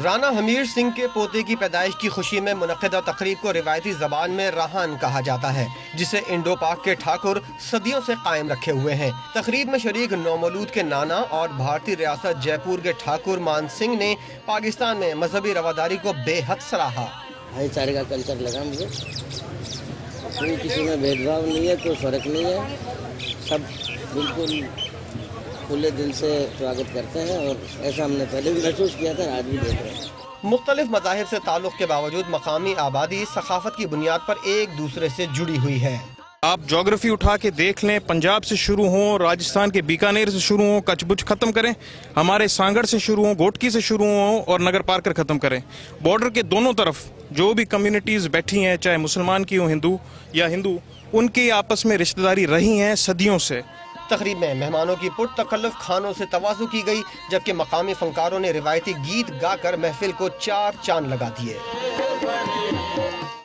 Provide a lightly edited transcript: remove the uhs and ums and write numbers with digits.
رانا ہمیر سنگھ کے پوتے کی پیدائش کی خوشی میں منعقدہ تقریب کو روایتی زبان میں راہن کہا جاتا ہے، جسے انڈو پاک کے ٹھاکر صدیوں سے قائم رکھے ہوئے ہیں۔ تقریب میں شریک نومولود کے نانا اور بھارتی ریاست جے پور کے ٹھاکر مان سنگھ نے پاکستان میں مذہبی رواداری کو بے حد سراہا۔ بھائی چارے کا کلچر لگا مجھے، کوئی کسی میں بھید بھاؤ نہیں ہے، کوئی فرق نہیں ہے، سب بالکل کھلے دل سے سواگت کرتے ہیں، اور ایسا ہم نے پہلے بھی محسوس کیا تھا، آج بھی دیکھ رہے ہیں۔ مختلف مذاہب سے تعلق کے باوجود مقامی آبادی ثقافت کی بنیاد پر ایک دوسرے سے جڑی ہوئی ہے۔ آپ جغرافی اٹھا کے دیکھ لیں، پنجاب سے شروع ہوں، راجستھان کے بیکانیر سے شروع ہوں، کچھ بچ ختم کریں، ہمارے سانگڑ سے شروع ہوں، گوٹکی سے شروع ہوں اور نگر پارکر ختم کریں، بارڈر کے دونوں طرف جو بھی کمیونٹیز بیٹھی ہیں، چاہے مسلمان کی ہوں ہندو، ان کی آپس میں رشتہ داری رہی ہیں صدیوں سے۔ تقریب میں مہمانوں کی پرتکلف کھانوں سے تواضع کی گئی، جبکہ مقامی فنکاروں نے روایتی گیت گا کر محفل کو چار چاند لگا دیے۔